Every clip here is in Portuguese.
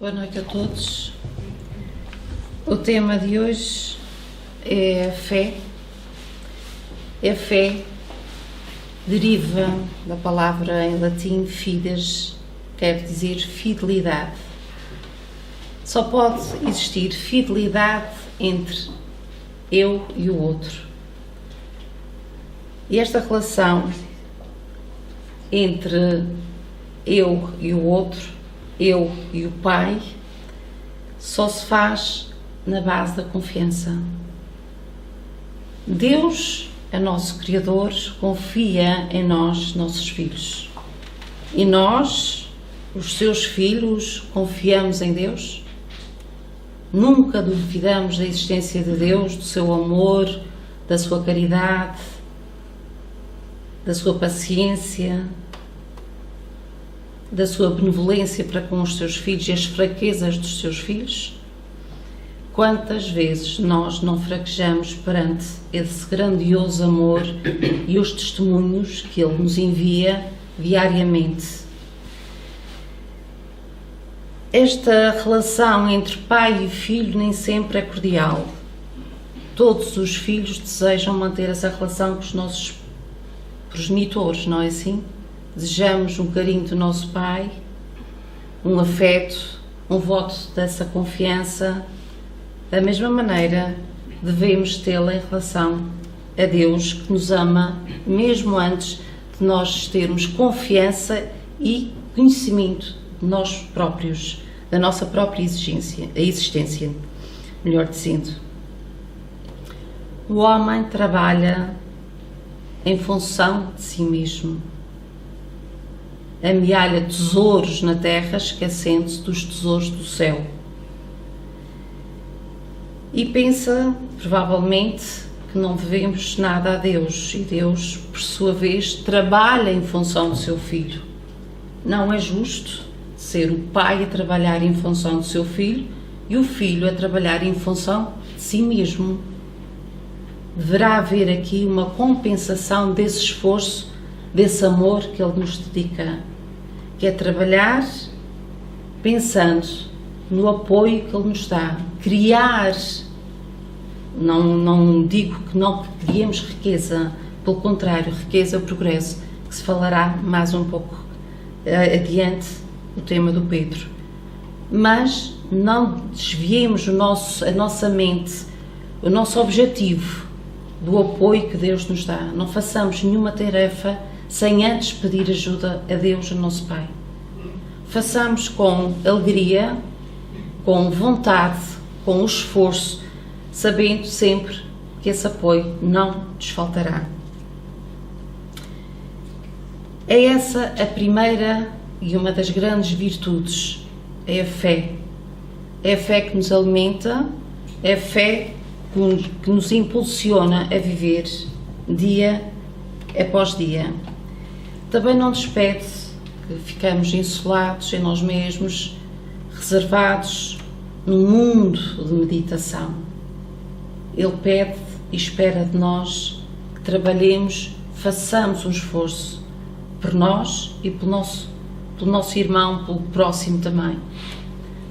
Boa noite a todos. O tema de hoje é a fé. A fé deriva da palavra em latim fides, quer dizer fidelidade. Só pode existir fidelidade entre eu e o outro. E esta relação entre eu e o outro, eu e o Pai, só se faz na base da confiança. Deus é nosso Criador, confia em nós, nossos filhos. E nós, os seus filhos, confiamos em Deus? Nunca duvidamos da existência de Deus, do seu amor, da sua caridade, da sua paciência, da sua benevolência para com os seus filhos e as fraquezas dos seus filhos? Quantas vezes nós não fraquejamos perante esse grandioso amor e os testemunhos que Ele nos envia diariamente? Esta relação entre pai e filho nem sempre é cordial. Todos os filhos desejam manter essa relação com os nossos progenitores, não é assim? Desejamos um carinho do nosso pai, um afeto, um voto dessa confiança. Da mesma maneira, devemos tê-la em relação a Deus, que nos ama mesmo antes de nós termos confiança e conhecimento de nós próprios, da nossa própria existência, melhor dizendo. O homem trabalha em função de si mesmo. Amealha tesouros na terra, esquecendo-se dos tesouros do céu. E pensa, provavelmente, que não devemos nada a Deus. E Deus, por sua vez, trabalha em função do seu filho. Não é justo ser o pai a trabalhar em função do seu filho e o filho a trabalhar em função de si mesmo. Deverá haver aqui uma compensação desse esforço, desse amor que Ele nos dedica, que é trabalhar pensando no apoio que Ele nos dá, criar. Não digo que não criemos riqueza, pelo contrário, riqueza é o progresso, que se falará mais um pouco adiante o tema do Pedro. Mas não desviemos a nossa mente, o nosso objetivo do apoio que Deus nos dá. Não façamos nenhuma tarefa sem antes pedir ajuda a Deus, o nosso Pai. Façamos com alegria, com vontade, com esforço, sabendo sempre que esse apoio não nos faltará. É essa a primeira e uma das grandes virtudes, é a fé. É a fé que nos alimenta, é a fé que nos impulsiona a viver dia após dia. Também não nos pede que ficamos insolados em nós mesmos, reservados num mundo de meditação. Ele pede e espera de nós que trabalhemos, façamos um esforço por nós e pelo nosso irmão, pelo próximo também.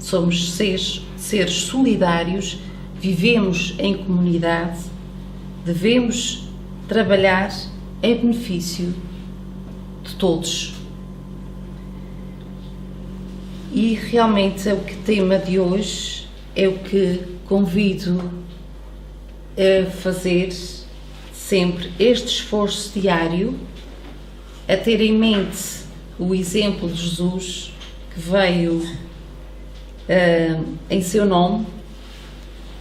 Somos seres solidários, vivemos em comunidade, devemos trabalhar em benefício de todos. E realmente o tema de hoje é o que convido a fazer sempre este esforço diário, a ter em mente o exemplo de Jesus que veio em seu nome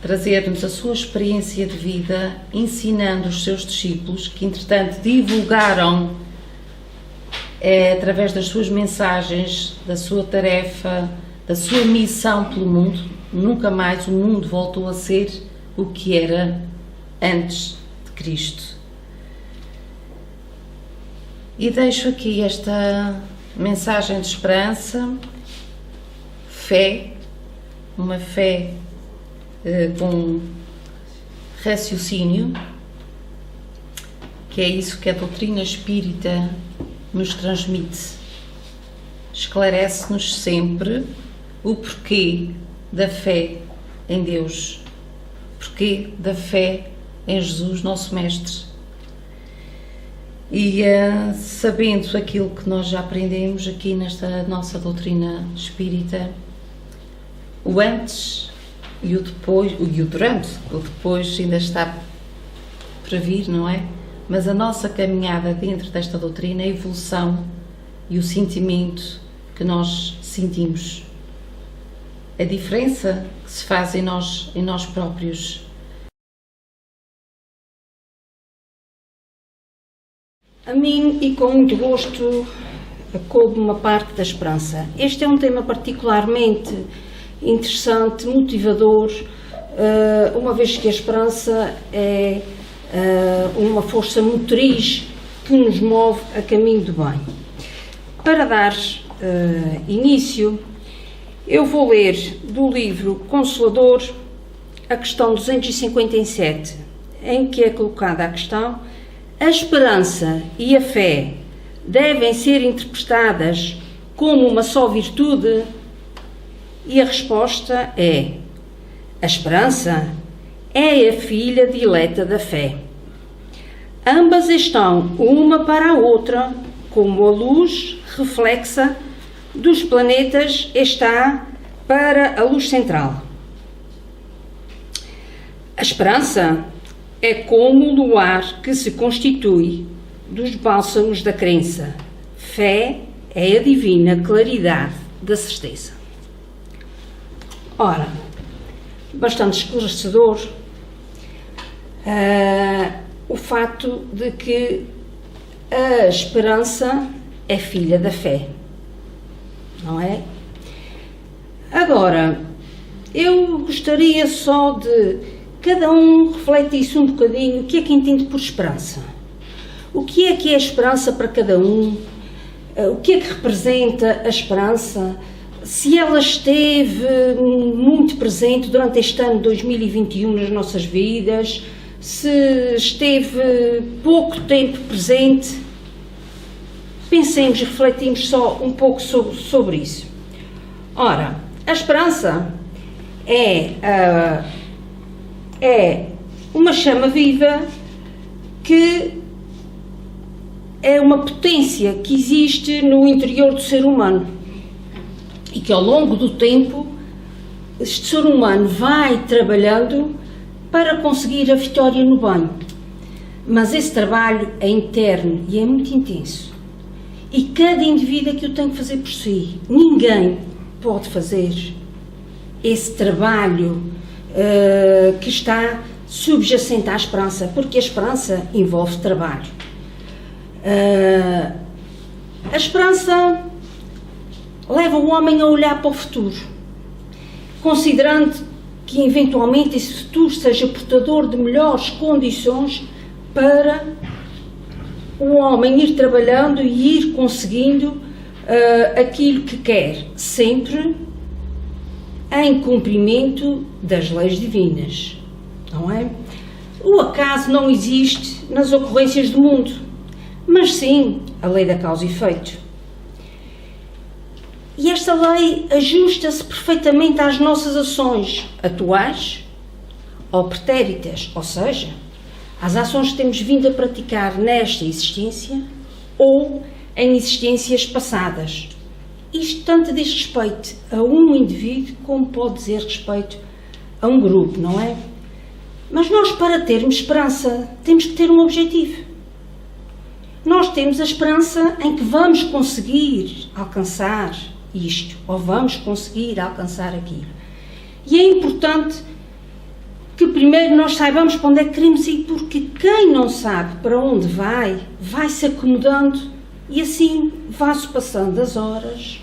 trazer-nos a sua experiência de vida, ensinando os seus discípulos, que entretanto divulgaram através das suas mensagens, da sua tarefa, da sua missão pelo mundo. Nunca mais o mundo voltou a ser o que era antes de Cristo. E deixo aqui esta mensagem de esperança, fé, uma fé com raciocínio, que é isso que a doutrina espírita nos transmite. Esclarece-nos sempre o porquê da fé em Deus, porquê da fé em Jesus, nosso Mestre. E sabendo aquilo que nós já aprendemos aqui nesta nossa doutrina espírita, o antes e o depois, e o durante, o depois ainda está para vir, não é? Mas a nossa caminhada dentro desta doutrina, a evolução e o sentimento que nós sentimos, a diferença que se faz em nós próprios. A mim, e com muito gosto, coube uma parte da esperança. Este é um tema particularmente interessante, motivador, uma vez que a esperança é uma força motriz que nos move a caminho do bem. Para dar início, eu vou ler do livro Consolador a questão 257, em que é colocada a questão: a esperança e a fé devem ser interpretadas como uma só virtude? E a resposta é: a esperança é a filha dileta da fé. Ambas estão uma para a outra, como a luz reflexa dos planetas está para a luz central. A esperança é como o luar que se constitui dos bálsamos da crença. Fé é a divina claridade da certeza. Ora, bastante esclarecedor o fato de que a esperança é filha da fé, não é? Agora, eu gostaria só de cada um refletisse um bocadinho o que é que entende por esperança. O que é a esperança para cada um? O que é que representa a esperança? Se ela esteve muito presente durante este ano de 2021 nas nossas vidas, se esteve pouco tempo presente, pensemos e refletimos só um pouco sobre isso. Ora, a esperança é uma chama viva que é uma potência que existe no interior do ser humano e que ao longo do tempo este ser humano vai trabalhando para conseguir a vitória no bem. Mas esse trabalho é interno e é muito intenso. E cada indivíduo é que o tem que fazer por si. Ninguém pode fazer esse trabalho que está subjacente à esperança, porque a esperança envolve trabalho. A esperança leva o homem a olhar para o futuro, considerando que eventualmente esse futuro seja portador de melhores condições para o homem ir trabalhando e ir conseguindo aquilo que quer, sempre em cumprimento das leis divinas, não é? O acaso não existe nas ocorrências do mundo, mas sim a lei da causa e efeito. E esta lei ajusta-se perfeitamente às nossas ações atuais ou pretéritas, ou seja, às ações que temos vindo a praticar nesta existência ou em existências passadas. Isto tanto diz respeito a um indivíduo como pode dizer respeito a um grupo, não é? Mas nós, para termos esperança, temos que ter um objetivo. Nós temos a esperança em que vamos conseguir alcançar isto, ou vamos conseguir alcançar aquilo. E é importante que primeiro nós saibamos para onde é que queremos ir, porque quem não sabe para onde vai, vai se acomodando e assim vai-se passando as horas,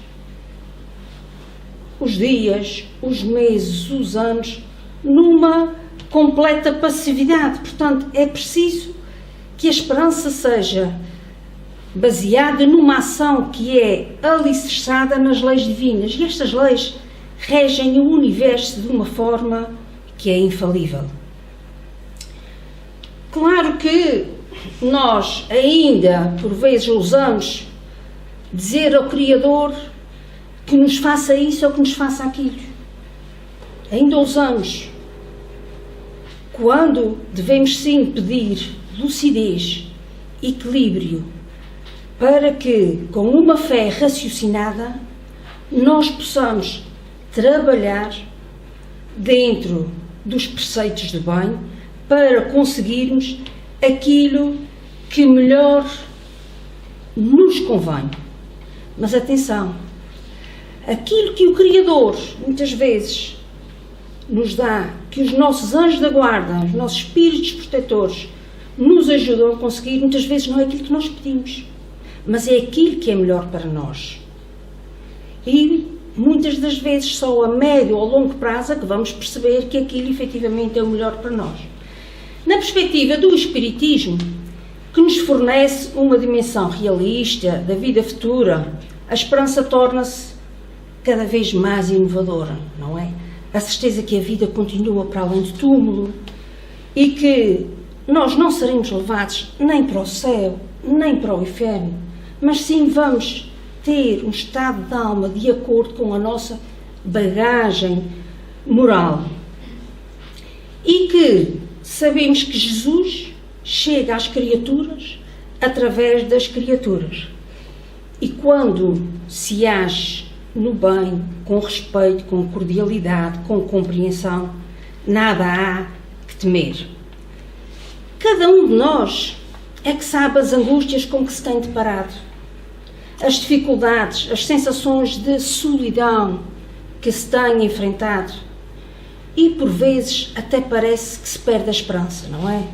os dias, os meses, os anos, numa completa passividade. Portanto, é preciso que a esperança seja baseada numa ação que é alicerçada nas leis divinas. E estas leis regem o universo de uma forma que é infalível. Claro que nós ainda, por vezes, ousamos dizer ao Criador que nos faça isso ou que nos faça aquilo. Ainda ousamos, quando devemos sim pedir lucidez, equilíbrio, para que, com uma fé raciocinada, nós possamos trabalhar dentro dos preceitos do bem para conseguirmos aquilo que melhor nos convém. Mas atenção, aquilo que o Criador muitas vezes nos dá, que os nossos anjos da guarda, os nossos espíritos protetores nos ajudam a conseguir, muitas vezes não é aquilo que nós pedimos, mas é aquilo que é melhor para nós. E muitas das vezes só a médio ou longo prazo é que vamos perceber que aquilo efetivamente é o melhor para nós. Na perspectiva do Espiritismo, que nos fornece uma dimensão realista da vida futura, a esperança torna-se cada vez mais inovadora, não é? A certeza que a vida continua para além do túmulo e que nós não seremos levados nem para o céu, nem para o inferno, mas sim vamos ter um estado de alma de acordo com a nossa bagagem moral. E que sabemos que Jesus chega às criaturas através das criaturas. E quando se age no bem, com respeito, com cordialidade, com compreensão, nada há que temer. Cada um de nós é que sabe as angústias com que se tem deparado, as dificuldades, as sensações de solidão que se tem enfrentado e, por vezes, até parece que se perde a esperança, não é?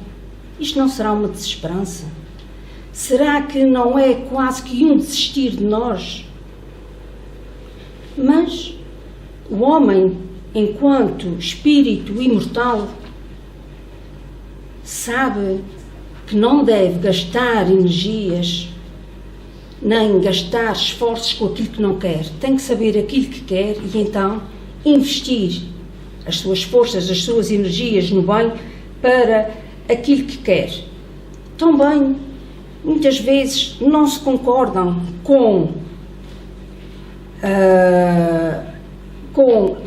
Isto não será uma desesperança? Será que não é quase que um desistir de nós? Mas o homem, enquanto espírito imortal, sabe que não deve gastar energias, nem gastar esforços com aquilo que não quer. Tem que saber aquilo que quer e então investir as suas forças, as suas energias no bem para aquilo que quer. Também, muitas vezes, não se concordam com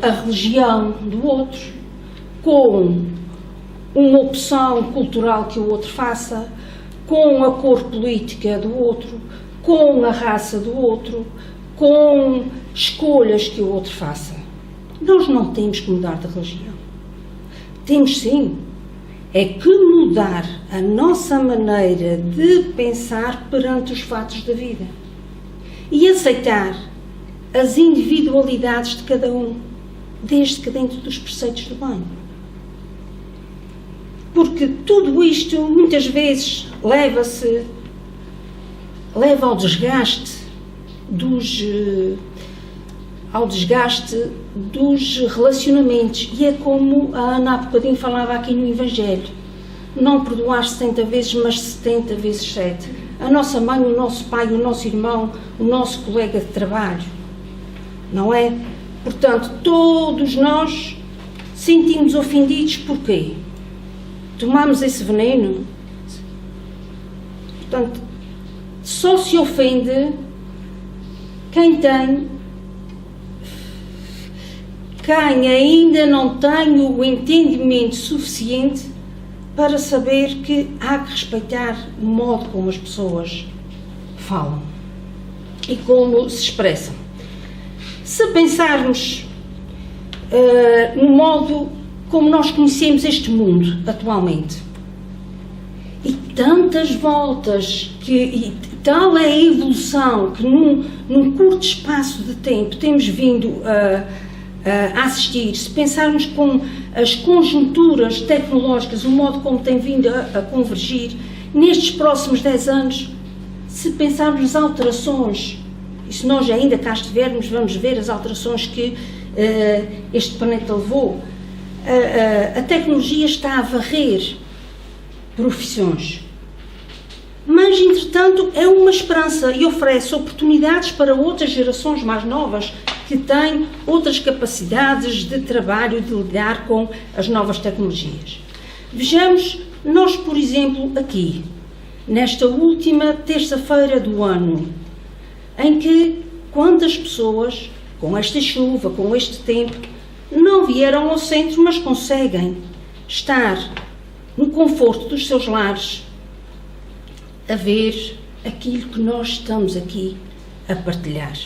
a religião do outro, com uma opção cultural que o outro faça, com a cor política do outro, com a raça do outro, com escolhas que o outro faça. Nós não temos que mudar de religião. Temos sim, é que mudar a nossa maneira de pensar perante os fatos da vida e aceitar as individualidades de cada um, desde que dentro dos preceitos do bem. Porque tudo isto, muitas vezes, leva ao desgaste dos relacionamentos. E é como a Ana há bocadinho falava aqui no Evangelho. Não perdoar 70 vezes, mas 70 vezes 7. A nossa mãe, o nosso pai, o nosso irmão, o nosso colega de trabalho. Não é? Portanto, todos nós sentimos ofendidos. Porquê? Tomamos esse veneno. Portanto, só se ofende quem ainda não tem o entendimento suficiente para saber que há que respeitar o modo como as pessoas falam e como se expressam. Se pensarmos no modo como nós conhecemos este mundo atualmente, e tantas voltas, e tal é a evolução que num curto espaço de tempo temos vindo a assistir, se pensarmos com as conjunturas tecnológicas, o modo como tem vindo a convergir nestes próximos 10 anos, se pensarmos nas alterações, e se nós ainda cá estivermos, vamos ver as alterações que este planeta levou. A tecnologia está a varrer profissões, mas entretanto é uma esperança e oferece oportunidades para outras gerações mais novas que têm outras capacidades de trabalho, de lidar com as novas tecnologias. Vejamos, nós, por exemplo, aqui, nesta última terça-feira do ano, em que quantas pessoas com esta chuva, com este tempo, não vieram ao centro, mas conseguem estar no conforto dos seus lares a ver aquilo que nós estamos aqui a partilhar,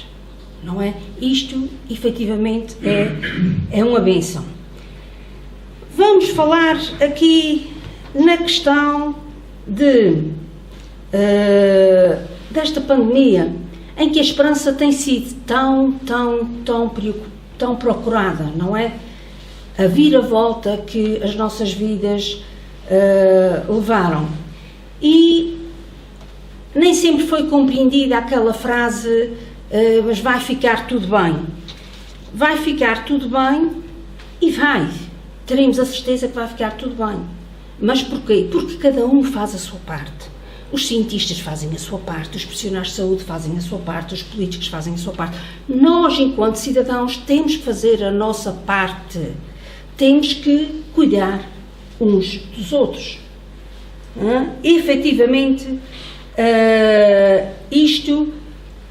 não é? Isto, efetivamente, é uma bênção. Vamos falar aqui na questão desta pandemia, em que a esperança tem sido tão procurada, não é? A viravolta que as nossas vidas levaram. E nem sempre foi compreendida aquela frase, mas vai ficar tudo bem. Vai ficar tudo bem e vai. Teremos a certeza que vai ficar tudo bem. Mas porquê? Porque cada um faz a sua parte. Os cientistas fazem a sua parte, os profissionais de saúde fazem a sua parte, os políticos fazem a sua parte. Nós, enquanto cidadãos, temos que fazer a nossa parte. Temos que cuidar uns dos outros. Efetivamente, isto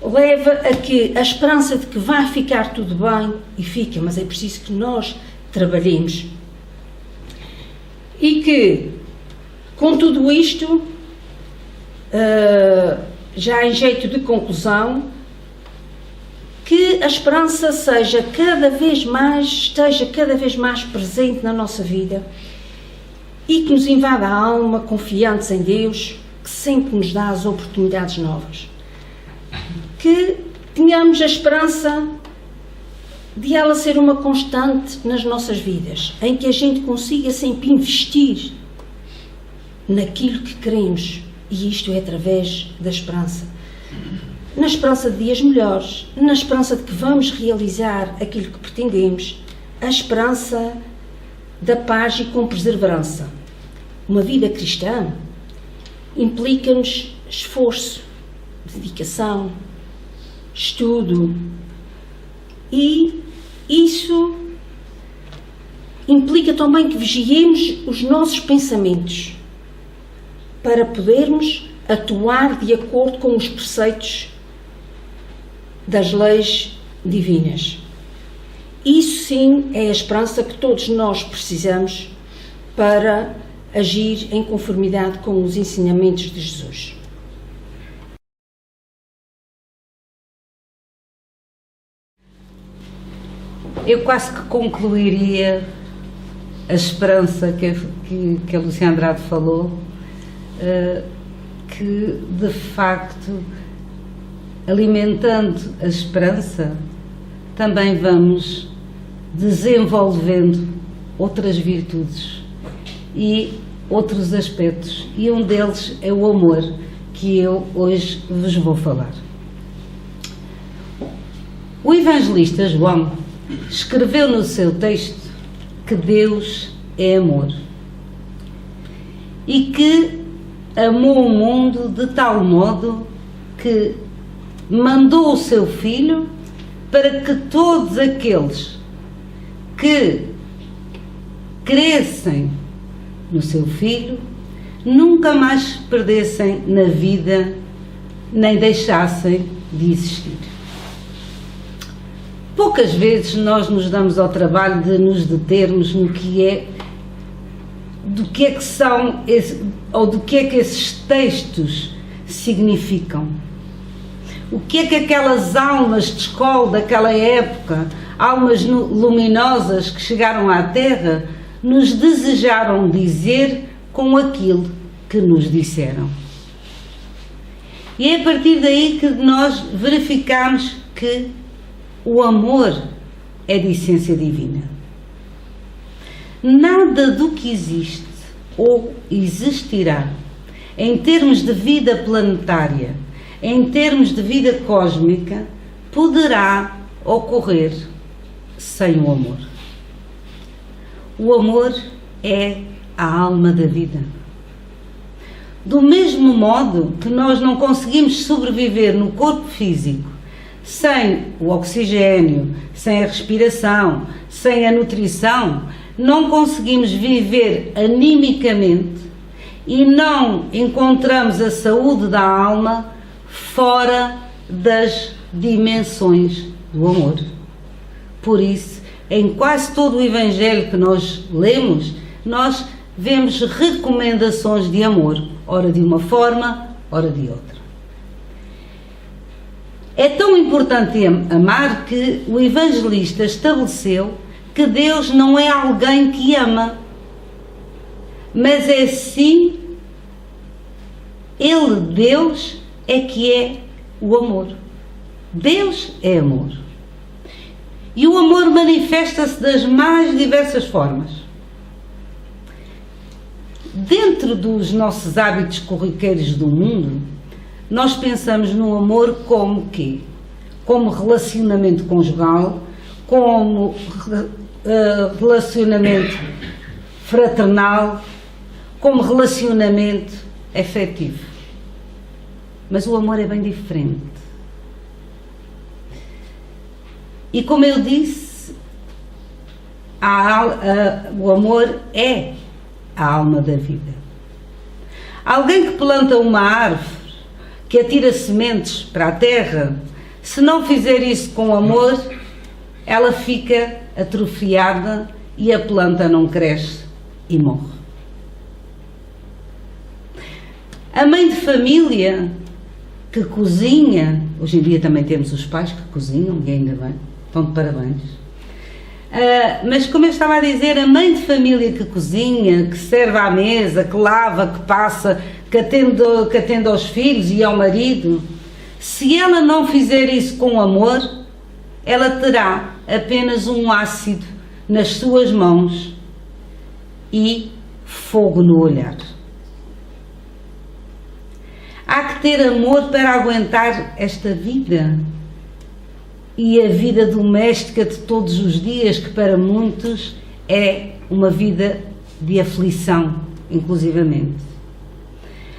leva a que a esperança de que vai ficar tudo bem, e fica, mas é preciso que nós trabalhemos. E que, com tudo isto, já em jeito de conclusão, que a esperança esteja cada vez mais presente na nossa vida e que nos invada a alma, confiantes em Deus, que sempre nos dá as oportunidades novas. Que tenhamos a esperança de ela ser uma constante nas nossas vidas, em que a gente consiga sempre investir naquilo que queremos, e isto é através da esperança. Na esperança de dias melhores, na esperança de que vamos realizar aquilo que pretendemos, a esperança da paz e com perseverança. Uma vida cristã implica-nos esforço, dedicação, estudo, e isso implica também que vigiemos os nossos pensamentos para podermos atuar de acordo com os preceitos das leis divinas. Isso sim é a esperança que todos nós precisamos para agir em conformidade com os ensinamentos de Jesus. Eu quase que concluiria a esperança que a Lúcia Andrade falou, que de facto, alimentando a esperança, também vamos desenvolvendo outras virtudes e outros aspectos, e um deles é o amor, que eu hoje vos vou falar. O evangelista João escreveu no seu texto que Deus é amor e que amou o mundo de tal modo que mandou o seu Filho para que todos aqueles que crescem no seu Filho nunca mais perdessem na vida nem deixassem de existir. Poucas vezes nós nos damos ao trabalho de nos determos no que é, do que é que são, ou do que é que esses textos significam. O que é que aquelas almas de escola daquela época, almas luminosas que chegaram à Terra, nos desejaram dizer com aquilo que nos disseram. E é a partir daí que nós verificamos que o amor é de essência divina. Nada do que existe ou existirá em termos de vida planetária, em termos de vida cósmica, poderá ocorrer sem o amor. O amor é a alma da vida. Do mesmo modo que nós não conseguimos sobreviver no corpo físico sem o oxigênio, sem a respiração, sem a nutrição, não conseguimos viver animicamente e não encontramos a saúde da alma fora das dimensões do amor. Por isso, em quase todo o Evangelho que nós lemos, nós vemos recomendações de amor, ora de uma forma, ora de outra. É tão importante amar que o evangelista estabeleceu que Deus não é alguém que ama, mas é sim Ele, Deus, é que é o amor. Deus é amor. E o amor manifesta-se das mais diversas formas. Dentro dos nossos hábitos corriqueiros do mundo, nós pensamos no amor como quê? Como relacionamento conjugal, como relacionamento fraternal, como relacionamento afetivo. Mas o amor é bem diferente. E como eu disse, o amor é a alma da vida. Alguém que planta uma árvore, que atira sementes para a terra, se não fizer isso com amor, ela fica atrofiada e a planta não cresce e morre. A mãe de família que cozinha, hoje em dia também temos os pais que cozinham, e ainda bem, estão de parabéns. Mas como eu estava a dizer, a mãe de família que cozinha, que serve à mesa, que lava, que passa, que atende aos filhos e ao marido, se ela não fizer isso com amor, ela terá apenas um ácido nas suas mãos e fogo no olhar. Há que ter amor para aguentar esta vida e a vida doméstica de todos os dias, que para muitos é uma vida de aflição, inclusivamente.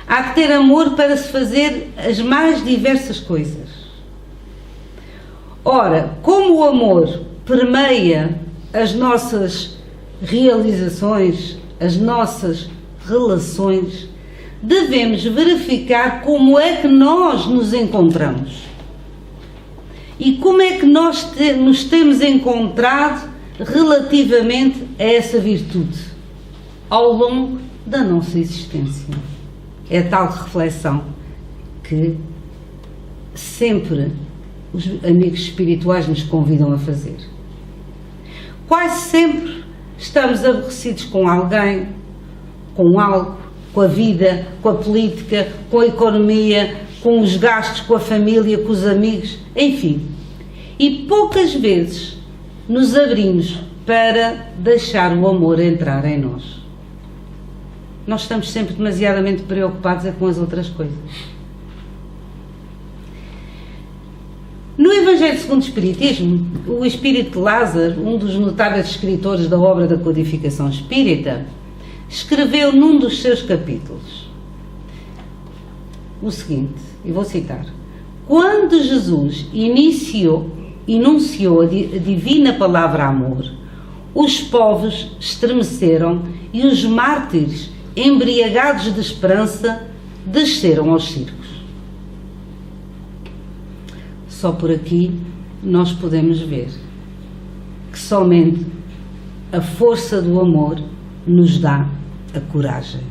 Há que ter amor para se fazer as mais diversas coisas. Ora, como o amor permeia as nossas realizações, as nossas relações, devemos verificar como é que nós nos encontramos. E como é que nós nos temos encontrado relativamente a essa virtude ao longo da nossa existência? É a tal reflexão que sempre os amigos espirituais nos convidam a fazer. Quase sempre estamos aborrecidos com alguém, com algo, com a vida, com a política, com a economia, com os gastos, com a família, com os amigos, enfim. E poucas vezes nos abrimos para deixar o amor entrar em nós. Nós estamos sempre demasiadamente preocupados com as outras coisas. No Evangelho segundo o Espiritismo, o Espírito de Lázaro, um dos notáveis escritores da obra da codificação espírita, escreveu num dos seus capítulos o seguinte, e vou citar: quando Jesus enunciou a divina palavra amor, os povos estremeceram e os mártires, embriagados de esperança, desceram aos circos. Só por aqui nós podemos ver que somente a força do amor nos dá a coragem,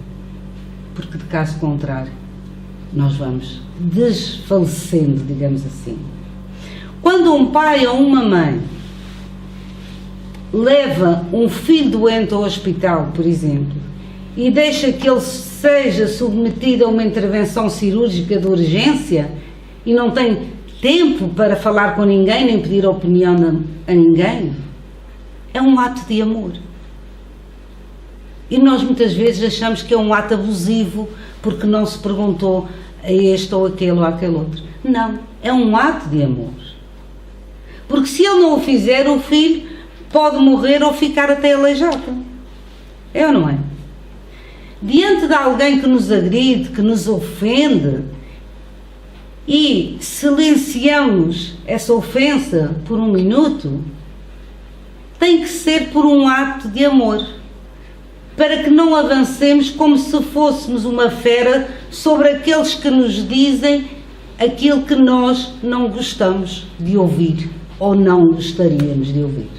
porque de caso contrário nós vamos desfalecendo, digamos assim. Quando um pai ou uma mãe leva um filho doente ao hospital, por exemplo, e deixa que ele seja submetido a uma intervenção cirúrgica de urgência e não tem tempo para falar com ninguém, nem pedir opinião a ninguém, é um ato de amor. E nós muitas vezes achamos que é um ato abusivo porque não se perguntou a este ou aquele ou aquele outro. Não, é um ato de amor. Porque se ele não o fizer, o filho pode morrer ou ficar até aleijado. É ou não é? Diante de alguém que nos agride, que nos ofende, e silenciamos essa ofensa por um minuto, tem que ser por um ato de amor, para que não avancemos como se fôssemos uma fera sobre aqueles que nos dizem aquilo que nós não gostamos de ouvir ou não gostaríamos de ouvir.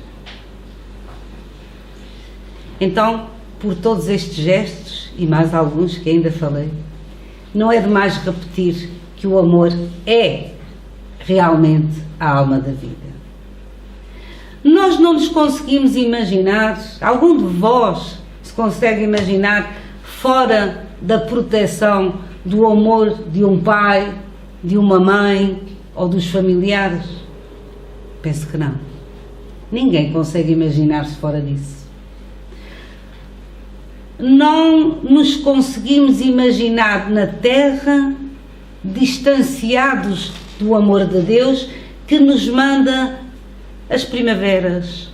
Então, por todos estes gestos, e mais alguns que ainda falei, não é demais repetir que o amor é realmente a alma da vida. Nós não nos conseguimos imaginar, algum de vós se consegue imaginar fora da proteção, do amor de um pai, de uma mãe ou dos familiares? Penso que não. Ninguém consegue imaginar-se fora disso. Não nos conseguimos imaginar na Terra distanciados do amor de Deus que nos manda as primaveras,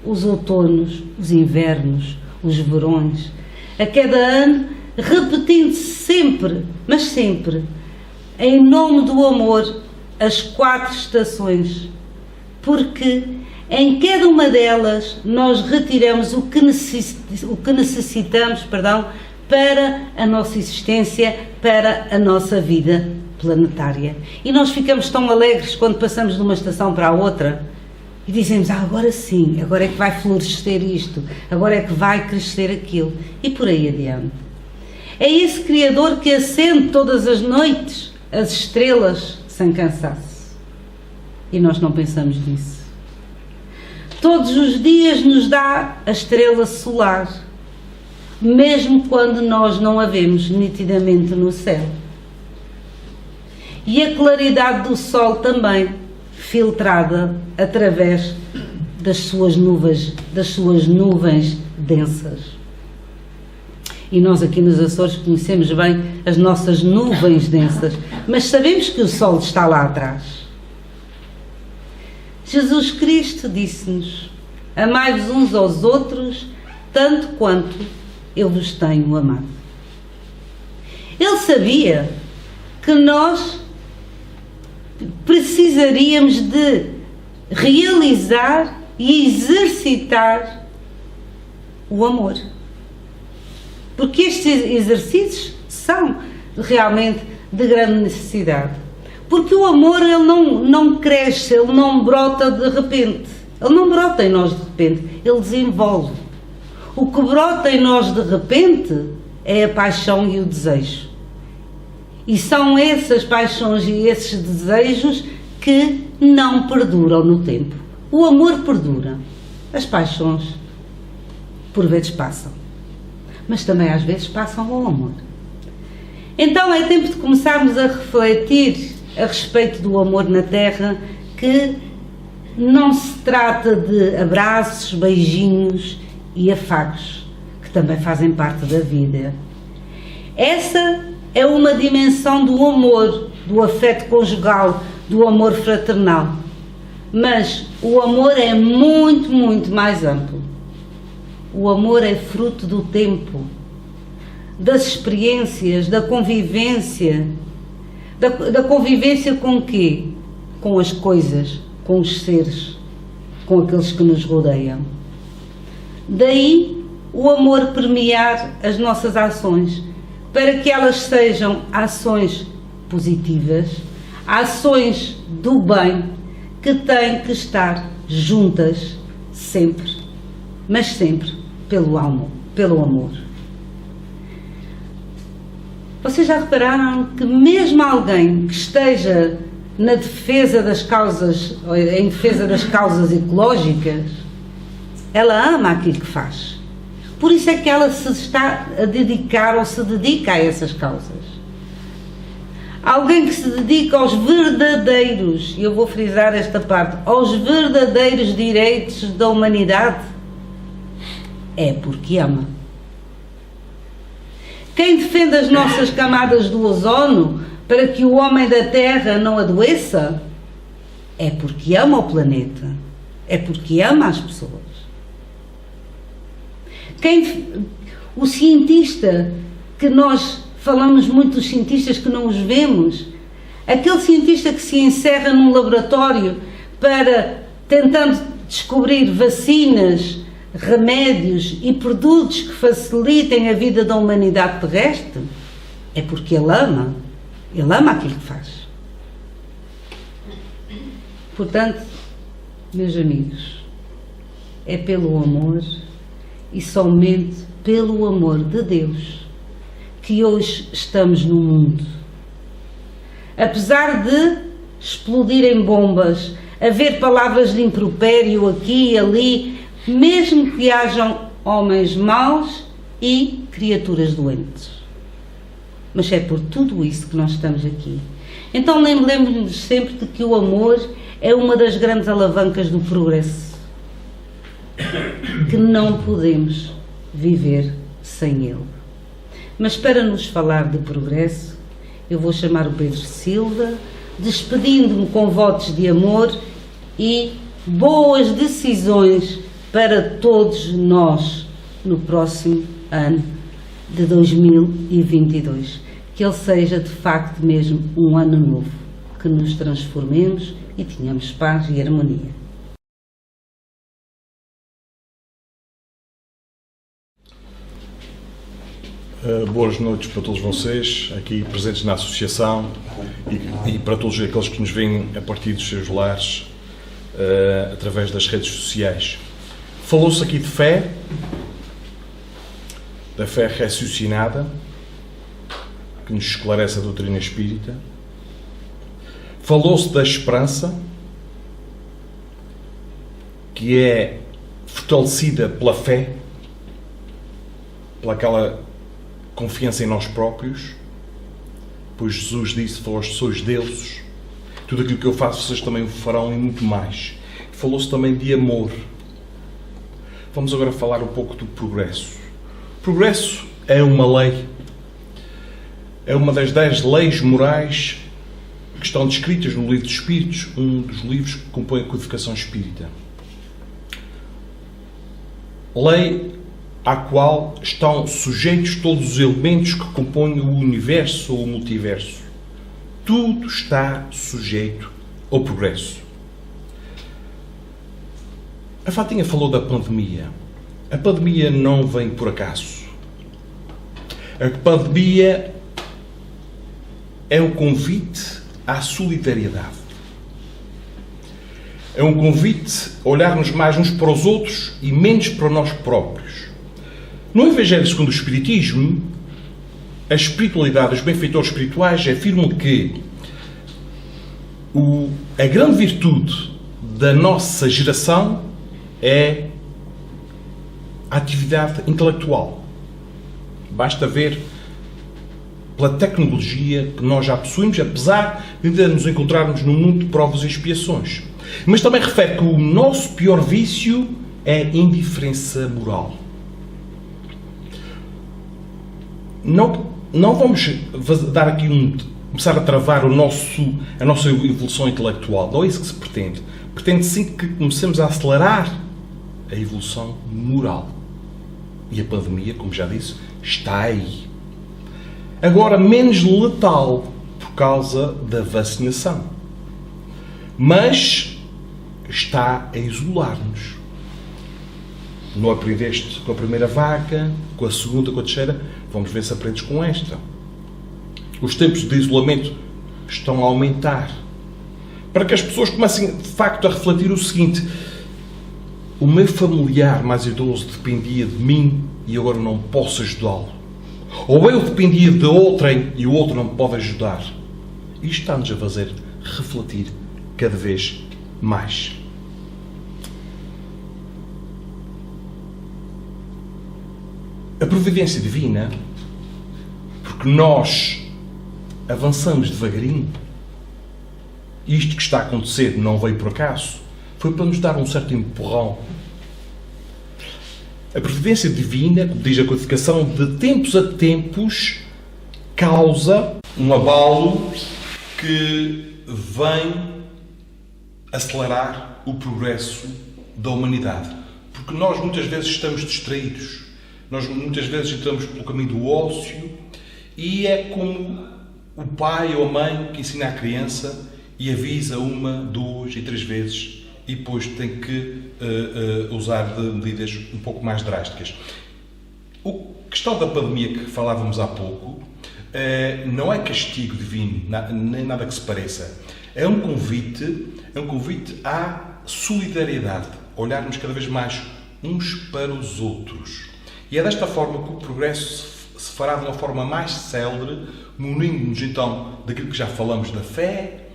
os outonos, os invernos, os verões, a cada ano, repetindo-se sempre, mas sempre, em nome do amor, as 4 estações, porque em cada uma delas nós retiramos o que necessitamos, para a nossa existência, para a nossa vida planetária. E nós ficamos tão alegres quando passamos de uma estação para a outra e dizemos, agora sim, agora é que vai florescer isto, agora é que vai crescer aquilo, e por aí adiante. É esse Criador que acende todas as noites as estrelas sem cansaço. E nós não pensamos nisso. Todos os dias nos dá a estrela solar, mesmo quando nós não a vemos nitidamente no céu. E a claridade do sol também, filtrada através das suas nuvens densas. E nós aqui nos Açores conhecemos bem as nossas nuvens densas, mas sabemos que o sol está lá atrás. Jesus Cristo disse-nos: amai-vos uns aos outros, tanto quanto eu vos tenho amado. Ele sabia que nós precisaríamos de realizar e exercitar o amor. Porque estes exercícios são realmente de grande necessidade. Porque o amor, ele não cresce, ele não brota de repente. Ele não brota em nós de repente, ele desenvolve. O que brota em nós de repente é a paixão e o desejo. E são essas paixões e esses desejos que não perduram no tempo. O amor perdura. As paixões, por vezes, passam. Mas também, às vezes, passam ao amor. Então, é tempo de começarmos a refletir a respeito do amor na Terra, que não se trata de abraços, beijinhos e afagos, que também fazem parte da vida. Essa é uma dimensão do amor, do afeto conjugal, do amor fraternal. Mas o amor é muito, muito mais amplo. O amor é fruto do tempo, das experiências, da convivência. Da convivência com o quê? Com as coisas, com os seres, com aqueles que nos rodeiam. Daí o amor permear as nossas ações, para que elas sejam ações positivas, ações do bem, que têm que estar juntas sempre, mas sempre pelo amor. Vocês já repararam que mesmo alguém que esteja na defesa das causas, em defesa das causas ecológicas, ela ama aquilo que faz. Por isso é que ela se está a dedicar ou se dedica a essas causas. Alguém que se dedica aos verdadeiros, e eu vou frisar esta parte, aos verdadeiros direitos da humanidade, é porque ama. Quem defende as nossas camadas do ozono para que o homem da Terra não adoeça, é porque ama o planeta, é porque ama as pessoas. O cientista, que nós falamos muito dos cientistas que não os vemos, aquele cientista que se encerra num laboratório tentando descobrir vacinas, remédios e produtos que facilitem a vida da humanidade terrestre, é porque ele ama aquilo que faz. Portanto, Meus amigos, é pelo amor e somente pelo amor de Deus que hoje estamos no mundo. Apesar de explodirem bombas, haver palavras de impropério aqui e ali, mesmo que hajam homens maus e criaturas doentes. Mas é por tudo isso que nós estamos aqui. Então lembremos-nos sempre de que o amor é uma das grandes alavancas do progresso, que não podemos viver sem ele. Mas para nos falar de progresso, eu vou chamar o Pedro Silva, despedindo-me com votos de amor e boas decisões para todos nós no próximo ano de 2022. Que ele seja de facto mesmo um ano novo, que nos transformemos e tenhamos paz e harmonia. Boas noites para todos vocês, aqui presentes na Associação e para todos aqueles que nos veem a partir dos seus lares, através das redes sociais. Falou-se aqui de fé, da fé raciocinada, que nos esclarece a doutrina espírita. Falou-se da esperança, que é fortalecida pela fé, pela aquela confiança em nós próprios, pois Jesus disse: vós sois deuses, tudo aquilo que eu faço vocês também o farão e muito mais. Falou-se também de amor. Vamos agora falar um pouco do progresso. O progresso é uma lei, é uma das 10 leis morais que estão descritas no Livro dos Espíritos, um dos livros que compõe a codificação espírita. Lei à qual estão sujeitos todos os elementos que compõem o universo ou o multiverso. Tudo está sujeito ao progresso. A Fatinha falou da pandemia. A pandemia não vem por acaso. A pandemia é um convite à solidariedade. É um convite a olharmos mais uns para os outros e menos para nós próprios. No Evangelho segundo o Espiritismo, a espiritualidade, os benfeitores espirituais afirmam que a grande virtude da nossa geração é a atividade intelectual. Basta ver pela tecnologia que nós já possuímos, apesar de ainda nos encontrarmos num mundo de provas e expiações. Mas também refere que o nosso pior vício é a indiferença moral. Não vamos dar aqui começar a travar a nossa evolução intelectual. Não é isso que se pretende. Pretende sim que comecemos a acelerar a evolução moral. E a pandemia, como já disse, está aí. Agora, menos letal por causa da vacinação. Mas está a isolar-nos. Não aprendeste com a primeira vaca, com a segunda, com a terceira, vamos ver se aprendes com esta. Os tempos de isolamento estão a aumentar. Para que as pessoas comecem, de facto, a refletir o seguinte: o meu familiar mais idoso dependia de mim e agora não posso ajudá-lo. Ou eu dependia de outrem e o outro não me pode ajudar. Isto está-nos a fazer refletir cada vez mais. A providência divina, porque nós avançamos devagarinho, e isto que está a acontecer não veio por acaso, foi para nos dar um certo empurrão. A providência divina, como diz a codificação, de tempos a tempos causa um abalo que vem acelerar o progresso da humanidade. Porque nós muitas vezes estamos distraídos. Nós muitas vezes entramos pelo caminho do ócio e é como o pai ou a mãe que ensina a criança e avisa 1, 2 e 3 vezes e depois tem que usar de medidas um pouco mais drásticas. A questão da pandemia que falávamos há pouco não é castigo divino, nem nada que se pareça. É um convite à solidariedade, olharmos cada vez mais uns para os outros. E é desta forma que o progresso se fará de uma forma mais célere, munindo-nos então daquilo que já falamos da fé,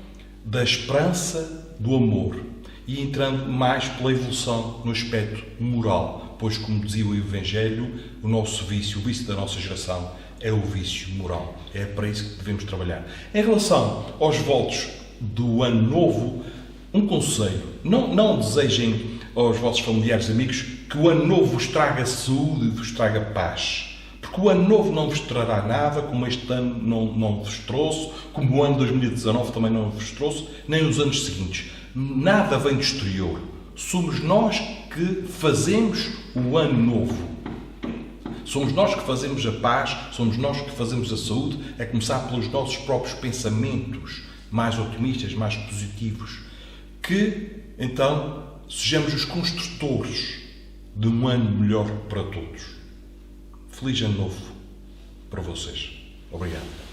da esperança, do amor, e entrando mais pela evolução no aspecto moral, pois, como dizia o Evangelho, o nosso vício, o vício da nossa geração, é o vício moral. É para isso que devemos trabalhar. Em relação aos votos do Ano Novo, um conselho: não desejem aos vossos familiares e amigos que o Ano Novo vos traga saúde e vos traga paz. Porque o Ano Novo não vos trará nada, como este ano não vos trouxe, como o ano 2019 também não vos trouxe, nem os anos seguintes. Nada vem do exterior. Somos nós que fazemos o Ano Novo. Somos nós que fazemos a paz, somos nós que fazemos a saúde, a começar pelos nossos próprios pensamentos mais otimistas, mais positivos. Que, então, sejamos os construtores de um ano melhor para todos. Feliz Ano Novo para vocês. Obrigado.